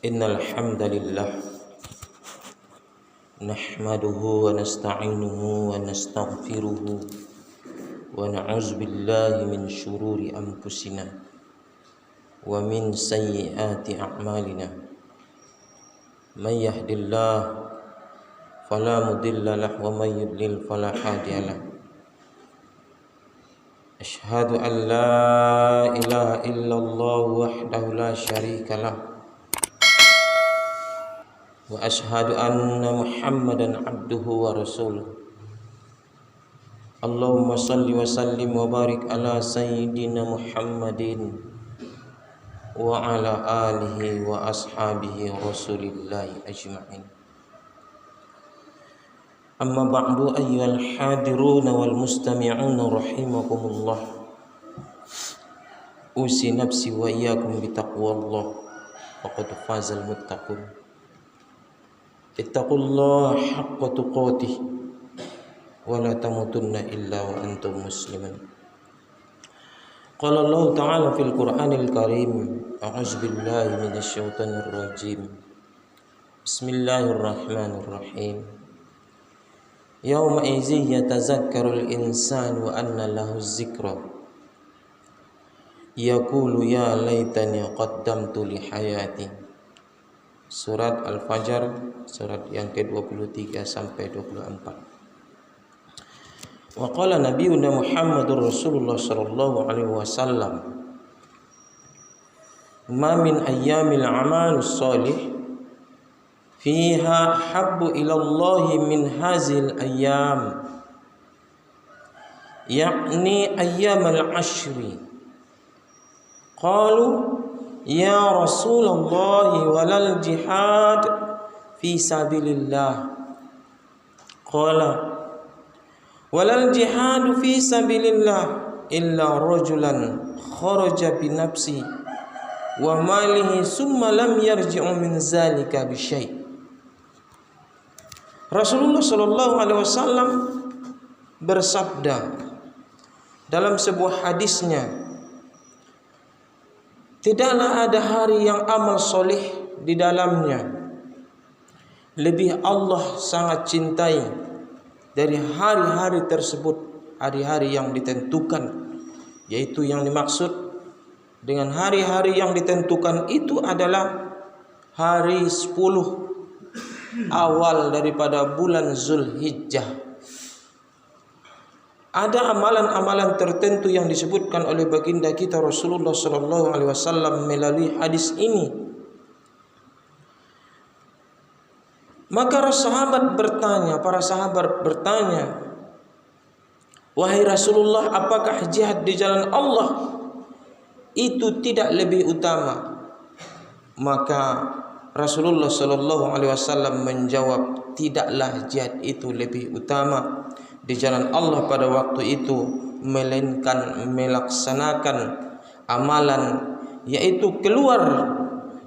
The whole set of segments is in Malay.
Innal hamdalillah nahmaduhu wa nasta'inuhu wa nastaghfiruhu wa na'udzu billahi min shururi anfusina wa min sayyiati a'malina. May yahdihillahu fala mudilla lahu wa may yudlil fala hadiya lahu. Asyhadu an la ilaha illallah wahdahu la syarika lahu wa asyhadu anna Muhammadan abduhu wa rasuluh. Allahumma salli wa sallim wa barik ala sayyidina Muhammadin wa ala alihi wa ashabihi rasulillahi ajma'in. Amma ba'du ayyuhal hadiruna wal mustami'una rahimakumullah. Usi nafsi wa iyyakum bitaqwallah faqad fazal muttaqun. Ittaqullaha haqqa tuqatih wa la tamutunna illa wa antum muslimun. Qala Allah Ta'ala fil Qur'anil Karim, a'udzu billahi minasy syaithanir rajim. Bismillahirrahmanirrahim. Yauma idzin yatazakkarul insanu wa anna lahu dzikra. Yaqulu ya laitani qaddamtu li hayati. Surat Al-Fajr, surat yang ke-23 sampai 24. Wa qala nabiyuna Muhammadur Rasulullah sallallahu alaihi wasallam, ma min ayyamil amalus salih fiha habbu ilallahi min hazil ayyam, yakni ayyamal ashri. Qalu ya Rasulullah walal jihad fi sabilillah. Qala walal jihad fi sabilillah illa rajulan kharaja bi nafsi wa malihi summa lam yarji'u min zalika bi syai'. Rasulullah sallallahu alaihi wasallam bersabda dalam sebuah hadisnya, tidaklah ada hari yang amal soleh di dalamnya lebih Allah sangat cintai dari hari-hari tersebut, hari-hari yang ditentukan. Yaitu yang dimaksud dengan hari-hari yang ditentukan itu adalah hari 10 awal daripada bulan Zulhijjah. Ada amalan-amalan tertentu yang disebutkan oleh baginda kita Rasulullah sallallahu alaihi wasallam melalui hadis ini. Maka para sahabat bertanya, wahai Rasulullah, apakah jihad di jalan Allah itu tidak lebih utama? Maka Rasulullah sallallahu alaihi wasallam menjawab, tidaklah jihad itu lebih utama di jalan Allah pada waktu itu, melainkan melaksanakan amalan, yaitu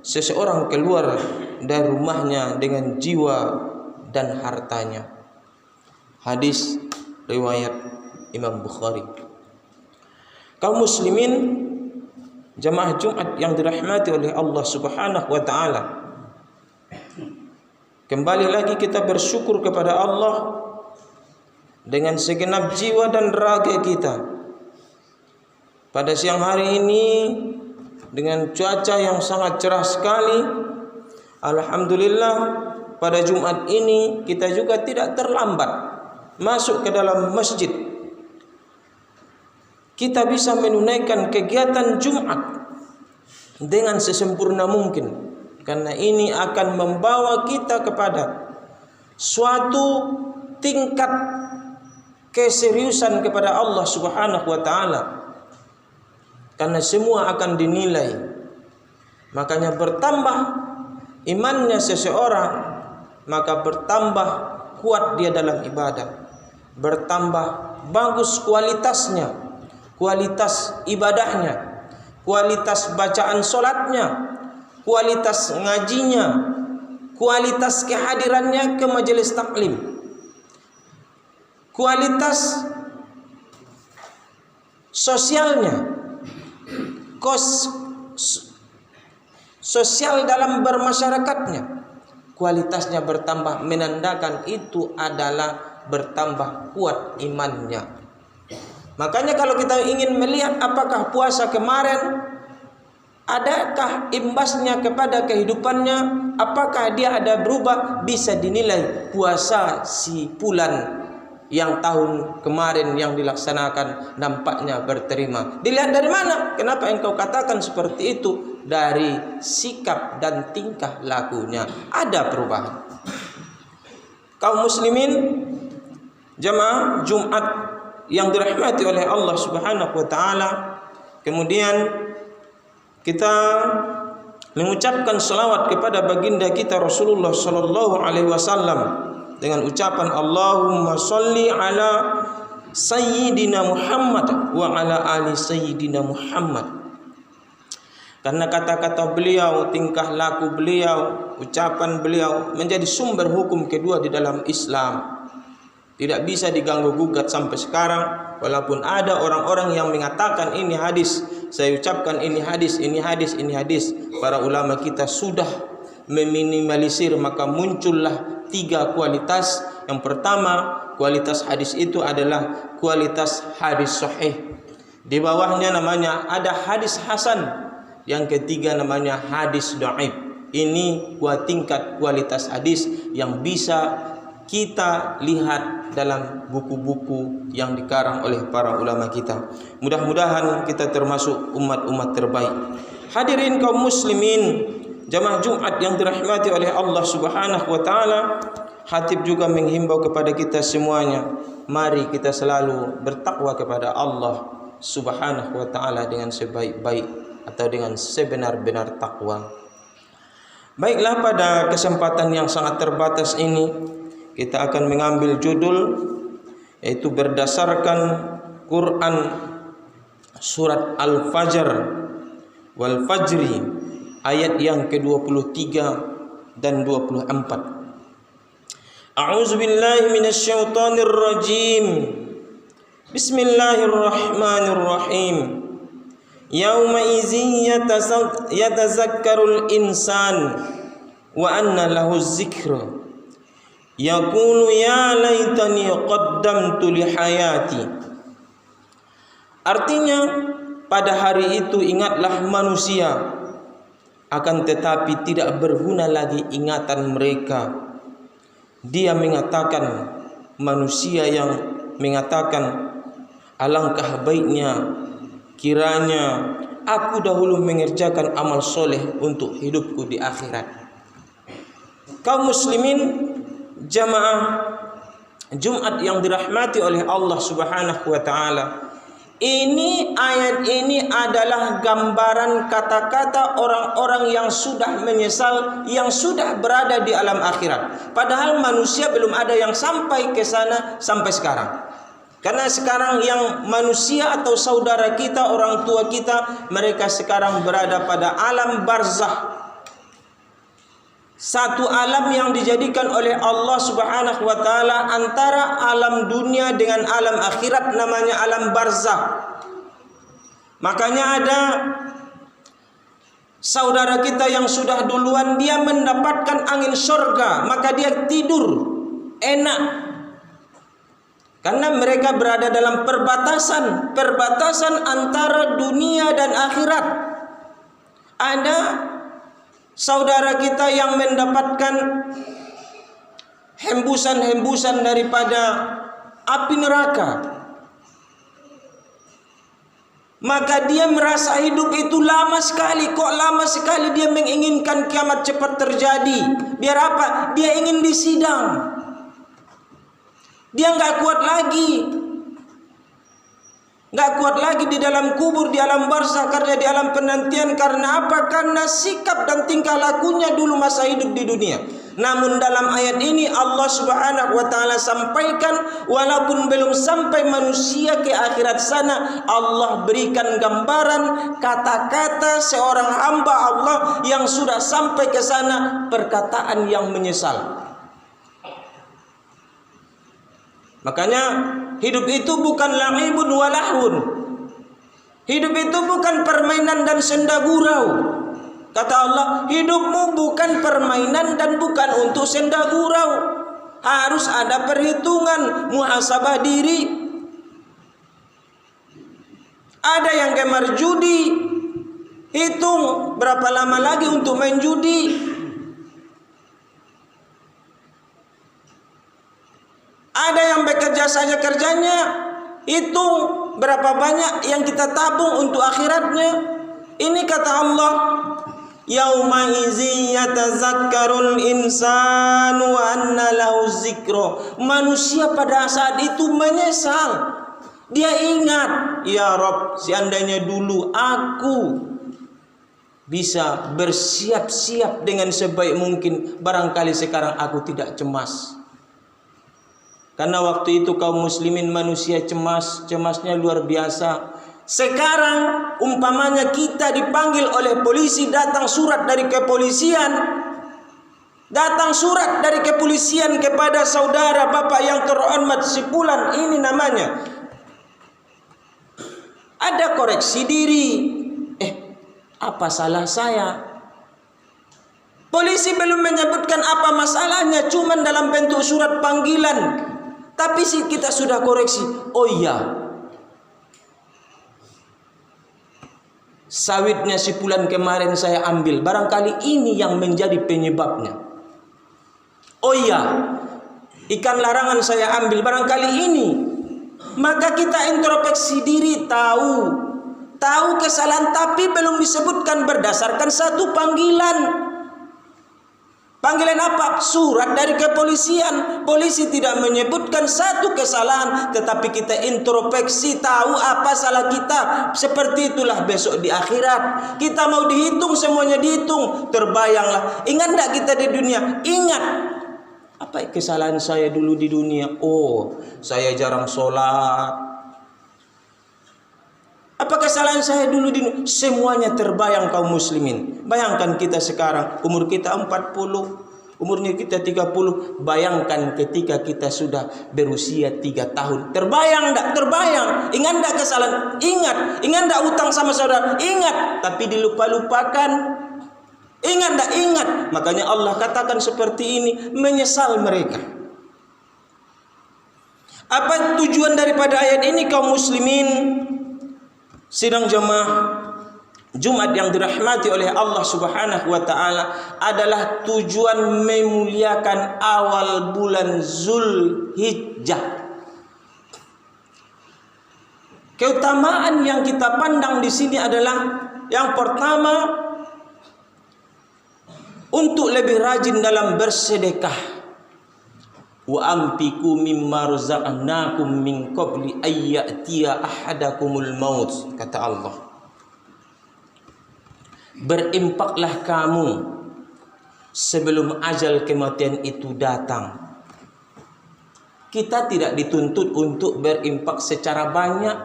seseorang keluar dari rumahnya dengan jiwa dan hartanya. Hadis riwayat Imam Bukhari. Kaum muslimin jamaah Jumat yang dirahmati oleh Allah Subhanahu wa taala, kembali lagi kita bersyukur kepada Allah dengan segenap jiwa dan raga kita. Pada siang hari ini dengan cuaca yang sangat cerah sekali, alhamdulillah pada Jumat ini kita juga tidak terlambat masuk ke dalam masjid. Kita bisa menunaikan kegiatan Jumat dengan sesempurna mungkin, karena ini akan membawa kita kepada suatu tingkat keseriusan kepada Allah Subhanahu wa taala, karena semua akan dinilai. Makanya bertambah imannya seseorang, maka bertambah kuat dia dalam ibadah, bertambah bagus kualitasnya, kualitas ibadahnya, kualitas bacaan solatnya, kualitas ngajinya, kualitas kehadirannya ke majelis taklim, kualitas sosialnya, sosial dalam bermasyarakatnya, kualitasnya bertambah, menandakan itu adalah bertambah kuat imannya. Makanya kalau kita ingin melihat apakah puasa kemarin, adakah imbasnya kepada kehidupannya, apakah dia ada berubah, bisa dinilai puasa si bulan yang tahun kemarin yang dilaksanakan nampaknya berterima. Dilihat dari mana? Kenapa engkau katakan seperti itu? Dari sikap dan tingkah lakunya ada perubahan. Kaum muslimin jamaah Jumat yang dirahmati oleh Allah Subhanahu wa taala, kemudian kita mengucapkan salawat kepada baginda kita Rasulullah sallallahu alaihi wasallam dengan ucapan Allahumma sholli ala sayyidina Muhammad wa ala ali sayyidina Muhammad. Karena kata-kata beliau, tingkah laku beliau, ucapan beliau menjadi sumber hukum kedua di dalam Islam. Tidak bisa diganggu gugat sampai sekarang, walaupun ada orang-orang yang mengatakan ini hadis, saya ucapkan ini hadis, ini hadis, ini hadis. Para ulama kita sudah meminimalisir, maka muncullah 3 kualitas. Yang pertama, kualitas hadis itu adalah kualitas hadis sahih. Di bawahnya namanya ada hadis hasan. Yang ketiga namanya hadis dhaif. Ini 2 tingkat kualitas hadis yang bisa kita lihat dalam buku-buku yang dikarang oleh para ulama kita. Mudah-mudahan kita termasuk umat-umat terbaik. Hadirin kaum muslimin, jamaah Jumat yang dirahmati oleh Allah Subhanahu wa taala, khatib juga menghimbau kepada kita semuanya, mari kita selalu bertakwa kepada Allah Subhanahu wa taala dengan sebaik-baik atau dengan sebenar-benar takwa. Baiklah, pada kesempatan yang sangat terbatas ini kita akan mengambil judul, yaitu berdasarkan Quran surat Al-Fajr wal Fajri ayat yang ke-23 dan 24. A'udzubillahi minasyaitonir rajim. Bismillahirrahmanirrahim. Yauma idzin yatazakkarul insan wa anna lahu dzikra yaqulu ya laitani qaddamtu li hayati. Artinya, pada hari itu ingatlah manusia, akan tetapi tidak berguna lagi ingatan mereka. Dia mengatakan, manusia yang mengatakan, alangkah baiknya kiranya aku dahulu mengerjakan amal soleh untuk hidupku di akhirat. Kaum muslimin jamaah Jumat yang dirahmati oleh Allah Subhanahu wa taala, ini ayat ini adalah gambaran kata-kata orang-orang yang sudah menyesal, yang sudah berada di alam akhirat. Padahal manusia belum ada yang sampai ke sana sampai sekarang. Karena sekarang yang manusia atau saudara kita, orang tua kita, mereka sekarang berada pada alam barzakh. Satu alam yang dijadikan oleh Allah Subhanahu wa taala antara alam dunia dengan alam akhirat, namanya alam barzakh. Makanya ada saudara kita yang sudah duluan, dia mendapatkan angin surga, maka dia tidur enak. Karena mereka berada dalam perbatasan antara dunia dan akhirat. Ada saudara kita yang mendapatkan hembusan-hembusan daripada api neraka, maka dia merasa hidup itu lama sekali. Kok lama sekali? Dia menginginkan kiamat cepat terjadi. Biar apa? Dia ingin disidang. Dia nggak kuat lagi di dalam kubur, di alam barzakh, karena di alam penantian. Karena apa? Karena sikap dan tingkah lakunya dulu masa hidup di dunia. Namun dalam ayat ini Allah Subhanahu wa taala sampaikan, walaupun belum sampai manusia ke akhirat sana, Allah berikan gambaran kata-kata seorang hamba Allah yang sudah sampai ke sana, perkataan yang menyesal. Makanya hidup itu bukan la'ibun walahun. Hidup itu bukan permainan dan senda gurau. Kata Allah, hidupmu bukan permainan dan bukan untuk senda gurau. Harus ada perhitungan, muhasabah diri. Ada yang gemar judi, hitung berapa lama lagi untuk main judi. Ada yang bekerja saja kerjanya, hitung berapa banyak yang kita tabung untuk akhiratnya. Ini kata Allah, yauma izi yatazakkarul insanu wa anna lahu dzikra. Manusia pada saat itu menyesal. Dia ingat, ya Rabb, seandainya dulu aku bisa bersiap-siap dengan sebaik mungkin, barangkali sekarang aku tidak cemas. Karena waktu itu kaum muslimin manusia cemasnya luar biasa. Sekarang umpamanya kita dipanggil oleh polisi, datang surat dari kepolisian kepada saudara bapak yang terhormat si fulan ini namanya. Ada koreksi diri. Apa salah saya? Polisi belum menyebutkan apa masalahnya, cuman dalam bentuk surat panggilan. Tapi kita sudah koreksi. Oh iya, sawitnya si fulan kemarin saya ambil, barangkali ini yang menjadi penyebabnya. Oh iya, ikan larangan saya ambil, barangkali ini. Maka kita introspeksi diri, tahu kesalahan, tapi belum disebutkan berdasarkan satu panggilan. Panggilan apa? Surat dari kepolisian. Polisi tidak menyebutkan satu kesalahan, tetapi kita introspeksi, tahu apa salah kita. Seperti itulah besok di akhirat. Kita mau dihitung, semuanya dihitung. Terbayanglah. Ingat tidak kita di dunia? Ingat. Apa kesalahan saya dulu di dunia? Oh, saya jarang sholat. Apa kesalahan saya dulu di dunia? Semuanya terbayang kaum muslimin. Bayangkan kita sekarang, umur kita 40, umurnya kita 30. Bayangkan ketika kita sudah berusia 3 tahun. Terbayang enggak? Terbayang. Ingat enggak kesalahan? Ingat. Ingat enggak utang sama saudara? Ingat. Tapi dilupa-lupakan. Ingat enggak? Ingat. Makanya Allah katakan seperti ini, menyesal mereka. Apa tujuan daripada ayat ini kaum muslimin? Sidang jemaah Jumat yang dirahmati oleh Allah Subhanahu wa taala adalah tujuan memuliakan awal bulan Zulhijjah. Keutamaan yang kita pandang di sini adalah yang pertama, untuk lebih rajin dalam bersedekah. Wa ampiku mimma razaqnakum min qabli ayyatiya ahadakumul maut, kata Allah. Berinfaklah kamu sebelum ajal kematian itu datang. Kita tidak dituntut untuk berinfak secara banyak,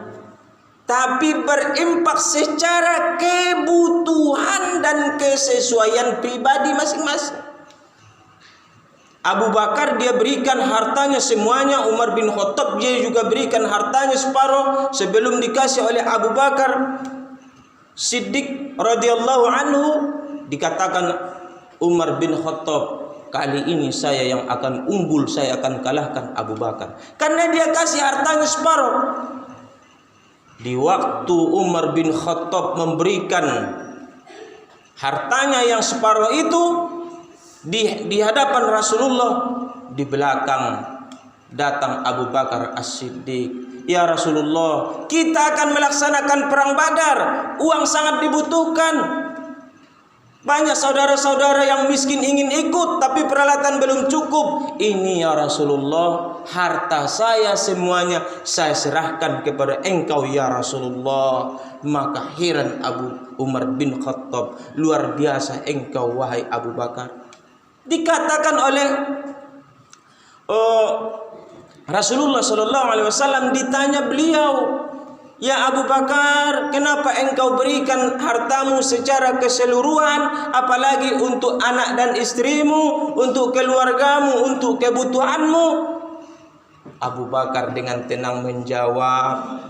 tapi berinfak secara kebutuhan dan kesesuaian pribadi masing-masing. Abu Bakar dia berikan hartanya semuanya, Umar bin Khattab dia juga berikan hartanya separuh sebelum dikasih oleh Abu Bakar Siddiq radhiyallahu anhu. Dikatakan Umar bin Khattab, kali ini saya yang akan unggul, saya akan kalahkan Abu Bakar, karena dia kasih hartanya separuh. Di waktu Umar bin Khattab memberikan hartanya yang separuh itu di hadapan Rasulullah, di belakang datang Abu Bakar As-Siddiq. Ya Rasulullah, kita akan melaksanakan perang Badar, uang sangat dibutuhkan. Banyak saudara-saudara yang miskin ingin ikut, tapi peralatan belum cukup. Ini ya Rasulullah, harta saya semuanya saya serahkan kepada engkau ya Rasulullah. Maka heran Umar bin Khattab, luar biasa engkau wahai Abu Bakar. Dikatakan oleh Rasulullah Sallallahu Alaihi Wasallam, ditanya beliau, ya Abu Bakar, kenapa engkau berikan hartamu secara keseluruhan, apalagi untuk anak dan istrimu, untuk keluargamu, untuk kebutuhanmu? Abu Bakar dengan tenang menjawab,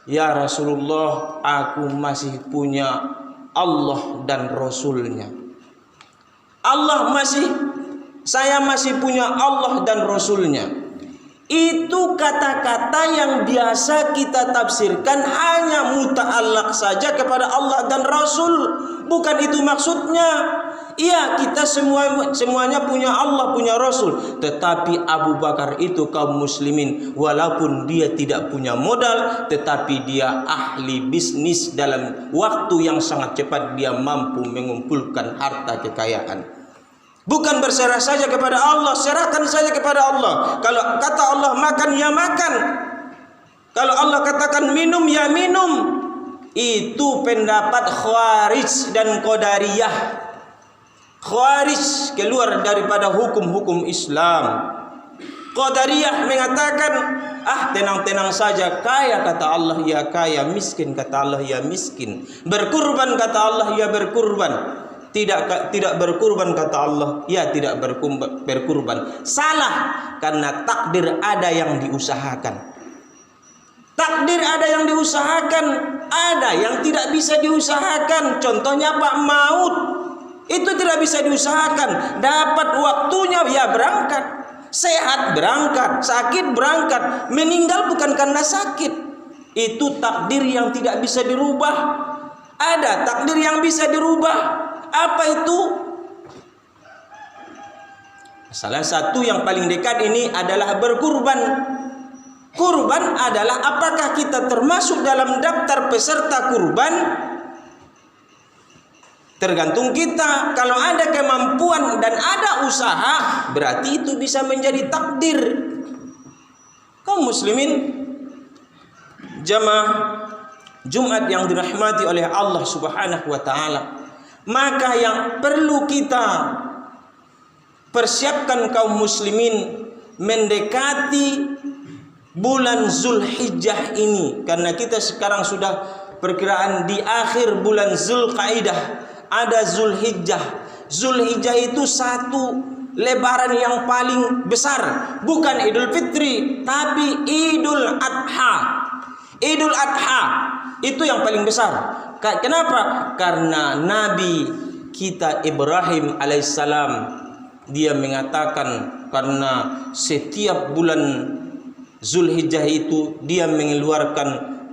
ya Rasulullah, aku masih punya Allah dan Rasulnya. Saya masih punya Allah dan Rasulnya. Itu kata-kata yang biasa kita tafsirkan hanya muta'allaq saja kepada Allah dan Rasul. Bukan itu maksudnya. Iya, kita semuanya punya Allah, punya Rasul. Tetapi Abu Bakar itu kaum muslimin, walaupun dia tidak punya modal, tetapi dia ahli bisnis. Dalam waktu yang sangat cepat dia mampu mengumpulkan harta kekayaan. Bukan berserah saja kepada Allah, serahkan saja kepada Allah. Kalau kata Allah makan, ya makan. Kalau Allah katakan minum, ya minum. Itu pendapat Khawarij dan Qadariyah. Khawarij keluar daripada hukum-hukum Islam. Qadariyah mengatakan, tenang-tenang saja, kaya kata Allah ya kaya, miskin kata Allah ya miskin, berkurban kata Allah ya berkurban. Tidak berkurban kata Allah, ya tidak berkurban. Salah, karena takdir ada yang diusahakan. Takdir ada yang diusahakan, ada yang tidak bisa diusahakan. Contohnya apa? Maut. Itu tidak bisa diusahakan. Dapat waktunya ya berangkat. Sehat berangkat, sakit berangkat. Meninggal bukan karena sakit. Itu takdir yang tidak bisa dirubah. Ada takdir yang bisa dirubah. Apa itu? Salah satu yang paling dekat ini adalah berkurban. Kurban adalah apakah kita termasuk dalam daftar peserta kurban? Tergantung kita. Kalau ada kemampuan dan ada usaha, berarti itu bisa menjadi takdir. Kaum muslimin, jamaah Jumat yang dirahmati oleh Allah Subhanahu wa taala. Maka yang perlu kita persiapkan kaum muslimin mendekati bulan Zulhijjah ini, karena kita sekarang sudah perkiraan di akhir bulan Zulqaidah, ada Zulhijjah. Zulhijjah itu satu lebaran yang paling besar, bukan Idul Fitri tapi Idul Adha. Idul Adha itu yang paling besar. Kenapa? Karena Nabi kita Ibrahim alaihissalam, dia mengatakan karena setiap bulan Zulhijjah itu dia mengeluarkan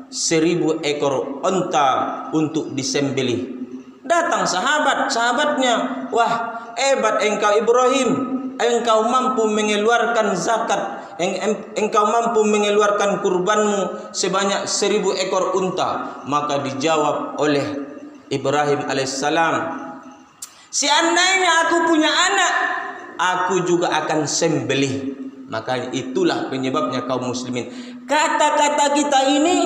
1000 ekor unta untuk disembelih. Datang sahabatnya, wah hebat engkau Ibrahim, engkau mampu mengeluarkan zakat, engkau mampu mengeluarkan kurbanmu sebanyak 1000 ekor unta. Maka dijawab oleh Ibrahim alaihissalam, seandainya aku punya anak, aku juga akan sembelih. Maka itulah penyebabnya kaum muslimin, kata-kata kita ini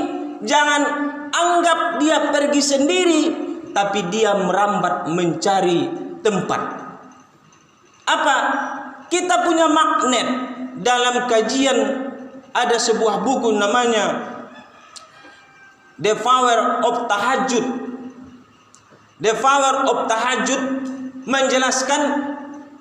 jangan anggap dia pergi sendiri, tapi dia merambat mencari tempat. Apa? Kita punya magnet. Dalam kajian ada sebuah buku namanya The Power of Tahajud. The Power of Tahajud menjelaskan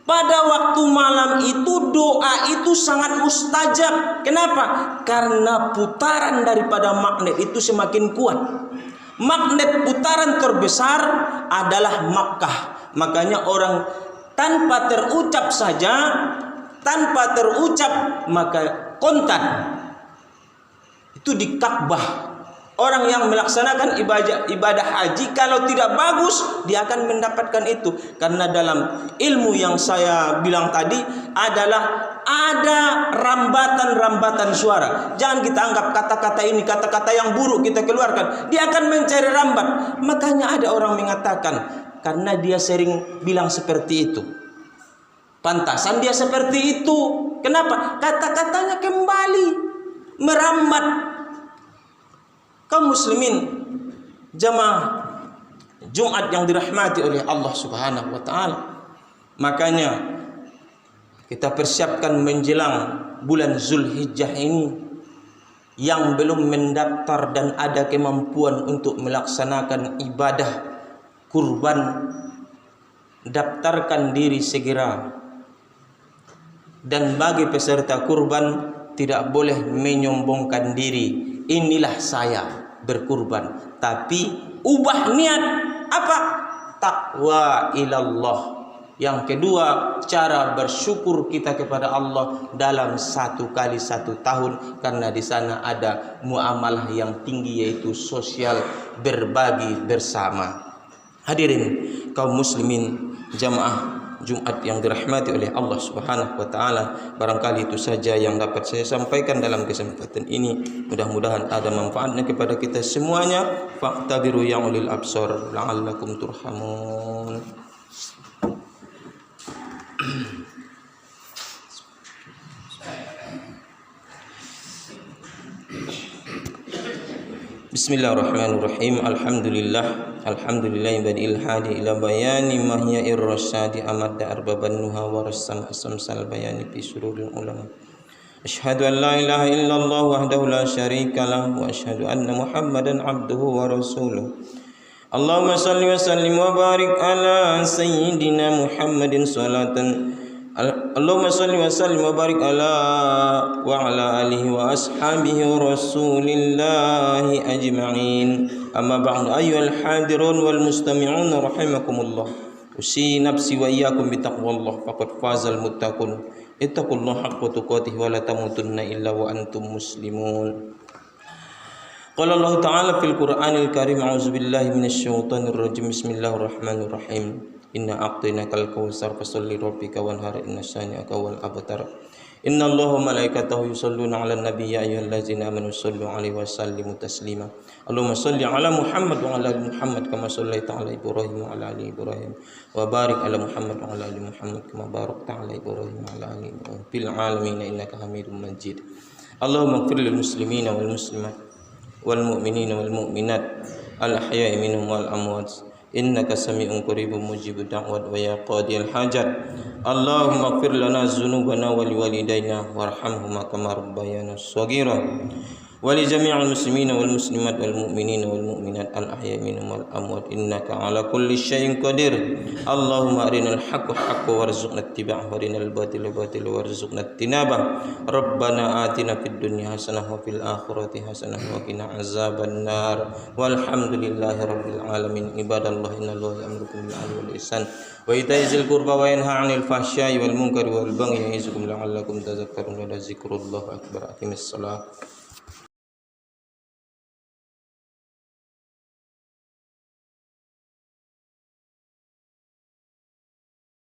pada waktu malam itu doa itu sangat mustajab. Kenapa? Karena putaran daripada magnet itu semakin kuat. Magnet putaran terbesar adalah Makkah. Makanya orang tanpa terucap maka kontan itu di Ka'bah. Orang yang melaksanakan ibadah haji kalau tidak bagus dia akan mendapatkan itu. Karena dalam ilmu yang saya bilang tadi adalah ada rambatan-rambatan suara. Jangan kita anggap kata-kata ini kata-kata yang buruk kita keluarkan. Dia akan mencari rambat. Makanya ada orang mengatakan karena dia sering bilang seperti itu, pantasan dia seperti itu. Kenapa? Kata-katanya kembali merambat. Kaum muslimin, jamaah Jumat yang dirahmati oleh Allah Subhanahu wa taala. Makanya kita persiapkan menjelang bulan Zulhijjah ini. Yang belum mendaftar dan ada kemampuan untuk melaksanakan ibadah kurban, daftarkan diri segera. Dan bagi peserta kurban tidak boleh menyombongkan diri, inilah saya berkurban, tapi ubah niat. apa? Taqwa ilallah. Yang kedua, cara bersyukur kita kepada Allah dalam 1 kali 1 tahun, karena di sana ada muamalah yang tinggi, yaitu sosial, berbagi bersama. Hadirin kaum muslimin jamaah Jumat yang dirahmati oleh Allah Subhanahu wa taala, barangkali itu saja yang dapat saya sampaikan dalam kesempatan ini. Mudah-mudahan ada manfaatnya kepada kita semuanya. Fa'tabiru ya ulil absar la'allakum turhamun. Bismillahirrahmanirrahim. Alhamdulillah badil hadi ila bayani mahya'ir rasyadi amadda arbaban nuha wa rassam asamsal bayani fi sururil ulama. Asyhadu an la ilaha illallah wahdahu la syarika lah wa asyhadu anna Muhammadan abduhu wa rasuluh. Allahumma salli wa sallim wa barik ala sayyidina Muhammadin salatan. Allahumma salli wa sallim wa barik ala alihi wa ashabihi wa rasulillahi ajma'in. Amma ba'du, ayyuhal hadirun wal mustami'un rahimakumullah. Usi nafsi wa iyyakum bi taqwallah faqad fazal muttaqun. Ittaqullaha haqqa tuqatih wa la tamutunna illa wa antum muslimun. Qala Allah Ta'ala fil Qur'anil Karim, a'udzu billahi minasy syaithanir rajim. Bismillahirrahmanirrahim. Inna a'tainakal kautsar fasholli rabbika wanhar inna syani'aka wal abtar. Inna Allaha wa malaikatahu yusholluna 'alan nabiy ya ayyuhallazina amanu shollu 'alaihi wa sallimu taslima. Allahumma sholli 'ala Muhammad wa 'ala ali Muhammad kama shollaita 'ala Ibrahim wa 'ala ali Ibrahim wa barik 'ala Muhammad wa 'ala ali Muhammad kama barakta 'ala Ibrahim wa 'ala ali Ibrahim fil 'alamin innaka Hamidum Majid. Allahumma ighfir lil muslimina wal muslimat wal mu'minina wal mu'minat al ahya'i minhum wal amwat innaka sami'un qaribun mujibud da'wat wa ya qadiyal hajat. Allahumma ighfir lana dzunubana wa liwalidayna warhamhuma kama rabbayana shaghira wa li jami'il muslimina wal muslimat wal mu'minina wal mu'minat al ahya'i minhum wal amwat innaka ala kulli syai'in qadir. Allahumma arinal haqqa haqqan warzuqna ittiba'ahu wa arinal batila batila warzuqna ijtinabah. Rabbana atina fid dunya hasanah wa fil akhirati hasanah wa qina azaban nar. Walhamdulillahi rabbil alamin. Ibadallah, innallaha ya'murukum bil 'adli wal ihsan wa ita'i dzil qurba wa yanha 'anil fahsya'i wal munkari wal baghi ya'izukum la'allakum tadhakkarun. Wa la dzikrullahi akbar. Aqimis shalah.